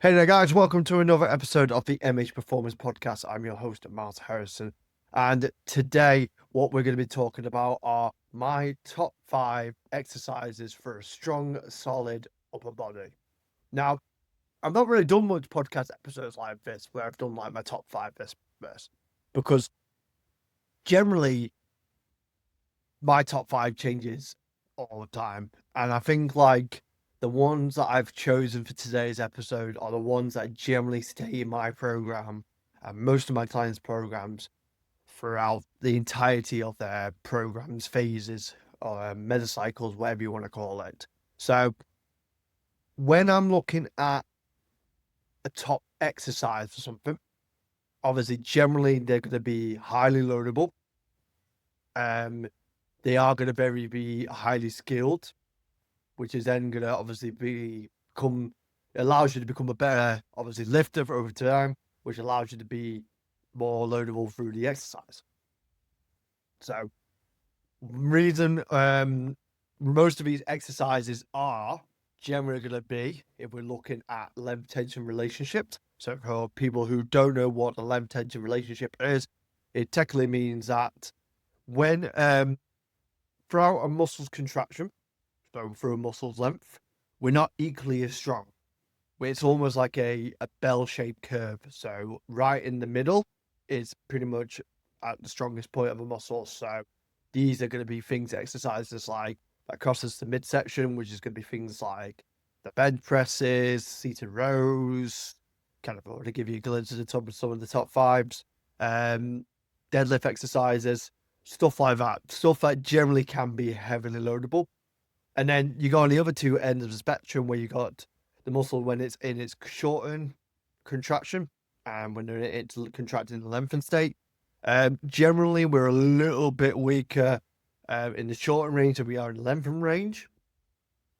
Hey there, guys. Welcome to another episode of the MH Performance Podcast. I'm your host, Miles Harrison. And today, what we're going to be talking about are my top 5 exercises for a strong, solid upper body. Now, I've not really done much podcast episodes like this where I've done like my top 5 this because generally my top 5 changes all the time. And I think like the ones that I've chosen for today's episode are the ones that generally stay in my program and most of my clients' programs throughout the entirety of their programs, phases, or metacycles, whatever you want to call it. So when I'm looking at a top exercise for something, obviously generally they're going to be highly loadable. Um, they are going to be highly skilled, which is then going to obviously become allows you to become a better, obviously, lifter over time, which allows you to be more loadable through the exercise. So, reason most of these exercises are generally going to be if we're looking at length tension relationships. So, for people who don't know what a length tension relationship is, it technically means that when throughout a muscle's contraction, so through a muscle's length, we're not equally as strong. It's almost like a bell-shaped curve. So right in the middle is pretty much at the strongest point of a muscle. So these are going to be things, exercises like that crosses the midsection, which is going to be things like the bench presses, seated rows, kind of to give you a glimpse of the top of some of the top fives, um, deadlift exercises, stuff like that. Stuff that generally can be heavily loadable. And then you go on the other two ends of the spectrum where you got the muscle when it's in its shortened contraction and when it's contracted in the lengthened state. Generally, we're a little bit weaker in the shortened range than we are in the lengthened range.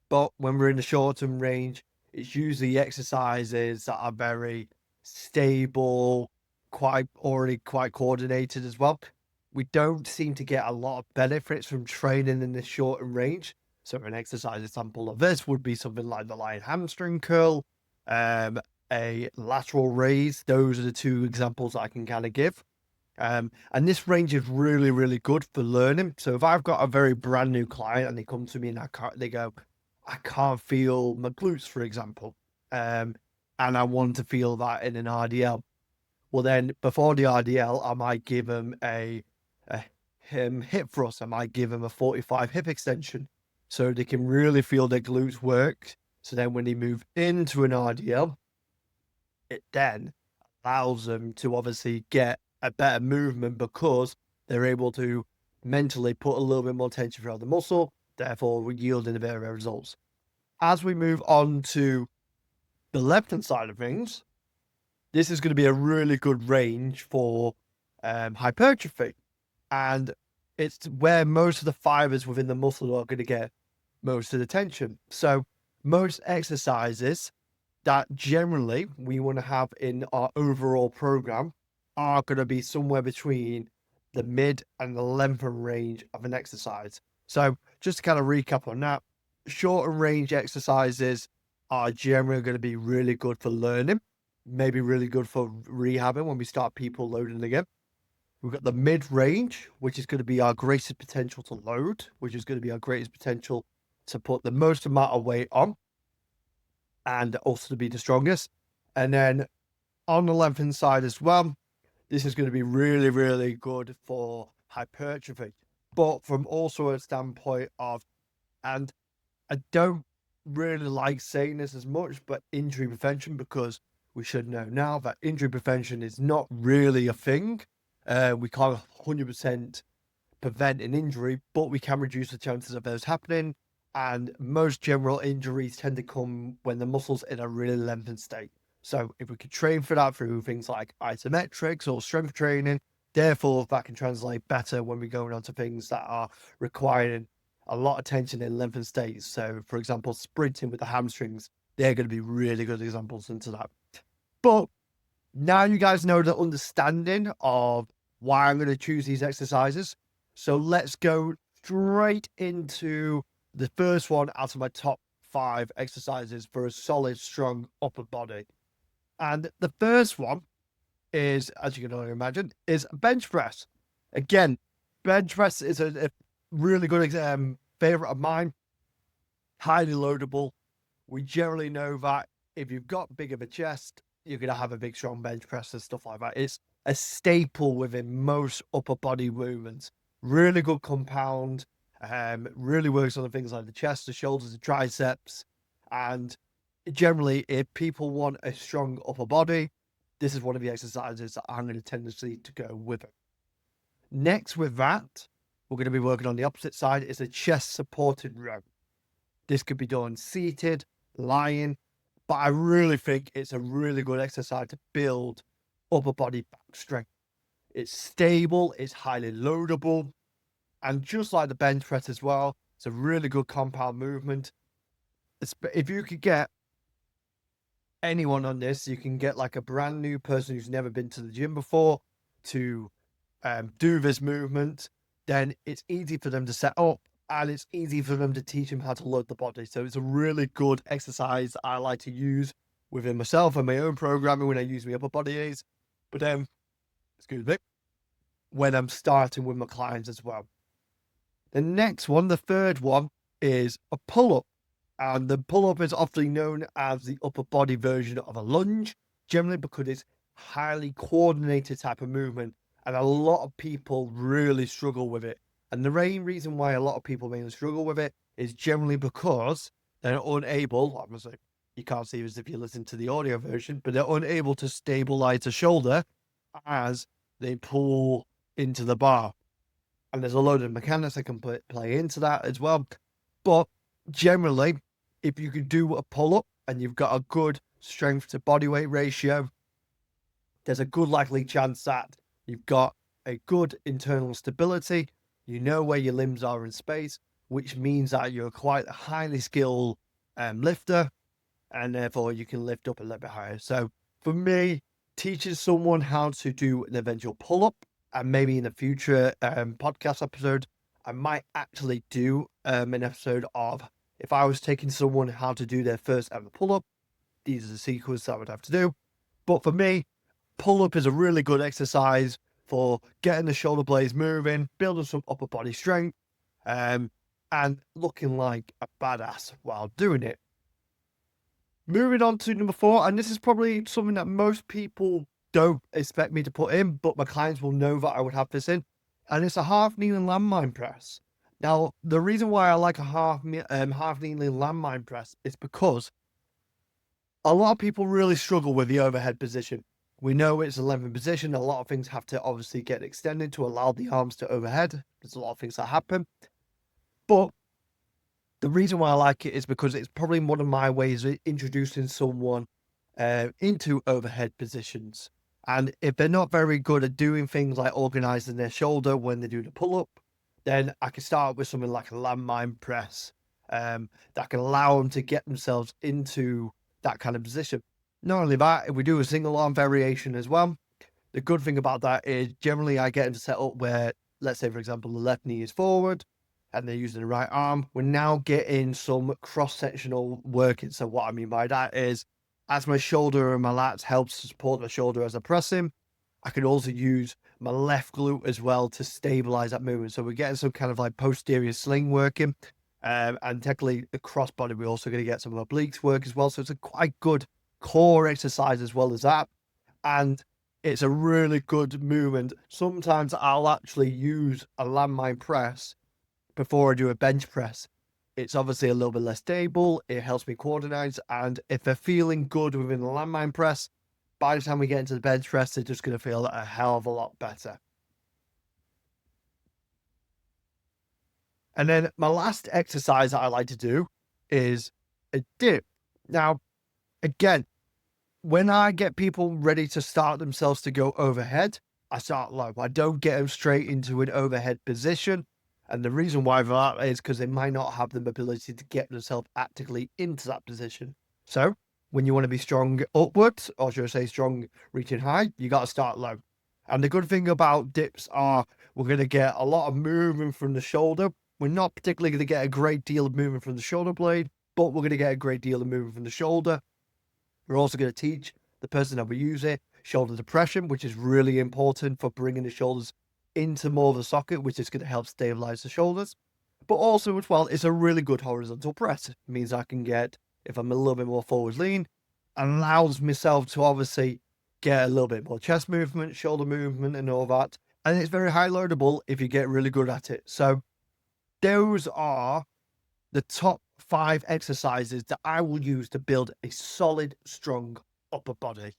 But when we're in the shortened range, it's usually exercises that are very stable, quite coordinated as well. We don't seem to get a lot of benefits from training in the shortened range. So an exercise example of this would be something like the lying hamstring curl, um, a lateral raise. Those are the two examples I can kind of give. And this range is really, really good for learning. So if I've got a very brand new client and they come to me and they go, I can't feel my glutes, for example, and I want to feel that in an RDL. Well, then before the RDL, I might give them a hip thrust. I might give them a 45 hip extension so they can really feel their glutes work. So then when they move into an RDL, it then allows them to obviously get a better movement because they're able to mentally put a little bit more tension throughout the muscle, therefore yielding a better results. As we move on to the left hand side of things, this is going to be a really good range for hypertrophy. And it's where most of the fibers within the muscle are going to get most of the tension. So most exercises that generally we want to have in our overall program are going to be somewhere between the mid and the lengthened range of an exercise. So just to kind of recap on that, shorter range exercises are generally going to be really good for learning, maybe really good for rehabbing when we start people loading again. We've got the mid range, which is going to be our greatest potential to load, which is going to be our greatest potential to put the most amount of weight on and also to be the strongest. And then on the lengthened side as well, this is going to be really, really good for hypertrophy. But from also a standpoint of, and I don't really like saying this as much, but injury prevention, because we should know now that injury prevention is not really a thing. We can't 100% prevent an injury, but we can reduce the chances of those happening. And most general injuries tend to come when the muscle's in a really lengthened state. So if we could train for that through things like isometrics or strength training, therefore that can translate better when we're going on to things that are requiring a lot of tension in lengthened states. So for example, sprinting with the hamstrings, they're going to be really good examples into that. But now you guys know the understanding of why I'm going to choose these exercises. So let's go straight into the first one out of my top 5 exercises for a solid, strong upper body. And the first one is, as you can only imagine, is bench press. Again, bench press is a really good favorite of mine, highly loadable. We generally know that if you've got big of a chest, you're going to have a big, strong bench press and stuff like that. It's a staple within most upper body movements. Really good compound. Really works on the things like the chest, the shoulders, the triceps. And generally, if people want a strong upper body, this is one of the exercises that I'm going to tendency to go with it. Next, with that, we're going to be working on the opposite side, is a chest supported row. This could be done seated, lying, but I really think it's a really good exercise to build upper body back strength. It's stable, it's highly loadable, and just like the bench press as well, it's a really good compound movement. If you could get anyone on this, you can get like a brand new person who's never been to the gym before to do this movement, then it's easy for them to set up and it's easy for them to teach them how to load the body. So it's a really good exercise I like to use within myself and my own programming when I use my upper body aids. But excuse me, when I'm starting with my clients as well. The next one, the third one, is a pull-up. And the pull-up is often known as the upper body version of a lunge, generally because it's highly coordinated type of movement. And a lot of people really struggle with it. And the main reason why a lot of people mainly struggle with it is generally because they're unable, obviously, you can't see this if you listen to the audio version, but they're unable to stabilize the shoulder as they pull into the bar. And there's a load of mechanics that can play into that as well. But generally, if you can do a pull-up and you've got a good strength to body weight ratio, there's a good likely chance that you've got a good internal stability. You know where your limbs are in space, which means that you're quite a highly skilled lifter, and therefore you can lift up a little bit higher. So for me, teaching someone how to do an eventual pull-up, and maybe in a future podcast episode, I might actually do an episode of if I was taking someone how to do their first ever pull-up. These are the sequences I would have to do. But for me, pull-up is a really good exercise for getting the shoulder blades moving, building some upper body strength, and looking like a badass while doing it. Moving on to number 4, and this is probably something that most people don't expect me to put in, but my clients will know that I would have this in, and it's a half kneeling landmine press. Now, the reason why I like a half kneeling landmine press is because a lot of people really struggle with the overhead position. We know it's a lengthened position. A lot of things have to obviously get extended to allow the arms to overhead. There's a lot of things that happen, but the reason why I like it is because it's probably one of my ways of introducing someone into overhead positions. And if they're not very good at doing things like organizing their shoulder when they do the pull-up, then I can start with something like a landmine press that can allow them to get themselves into that kind of position. Not only that, if we do a single arm variation as well, the good thing about that is generally I get them to set up where, let's say, for example, the left knee is forward and they're using the right arm. We're now getting some cross-sectional working. So what I mean by that is, as my shoulder and my lats helps to support my shoulder as I'm pressing, I can also use my left glute as well to stabilize that movement. So we're getting some kind of like posterior sling working. And technically the cross body, we're also going to get some obliques work as well. So it's a quite good core exercise as well as that. And it's a really good movement. Sometimes I'll actually use a landmine press before I do a bench press. It's obviously a little bit less stable. It helps me coordinate. And if they're feeling good within the landmine press, by the time we get into the bench press, they're just going to feel a hell of a lot better. And then my last exercise that I like to do is a dip. Now, again, when I get people ready to start themselves to go overhead, I start low. I don't get them straight into an overhead position. And the reason why that is because they might not have the ability to get themselves actively into that position. So when you want to be strong upwards, or should I say strong reaching high, you got to start low. And the good thing about dips are we're going to get a lot of movement from the shoulder. We're not particularly going to get a great deal of movement from the shoulder blade, but we're going to get a great deal of movement from the shoulder. We're also going to teach the person that we use it, shoulder depression, which is really important for bringing the shoulders into more of the socket, which is going to help stabilize the shoulders. But also as well, it's a really good horizontal press. It means I can get, if I'm a little bit more forward lean, allows myself to obviously get a little bit more chest movement, shoulder movement, and all that. And it's very high loadable if you get really good at it. So those are the top 5 exercises that I will use to build a solid, strong upper body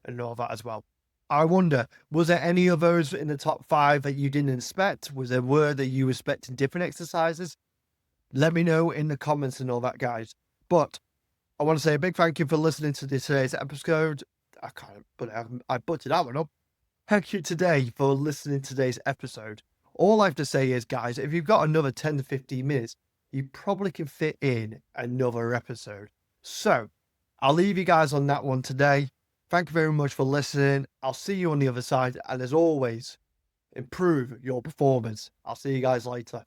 and all that as well. I wonder, was there any of those in the top 5 that you didn't expect? Was there word that you expected different exercises? Let me know in the comments and all that, guys. But I want to say a big thank you for listening to today's episode. I butchered that one up. Thank you today for listening to today's episode. All I have to say is, guys, if you've got another 10 to 15 minutes, you probably can fit in another episode. So I'll leave you guys on that one today. Thank you very much for listening. I'll see you on the other side. And as always, improve your performance. I'll see you guys later.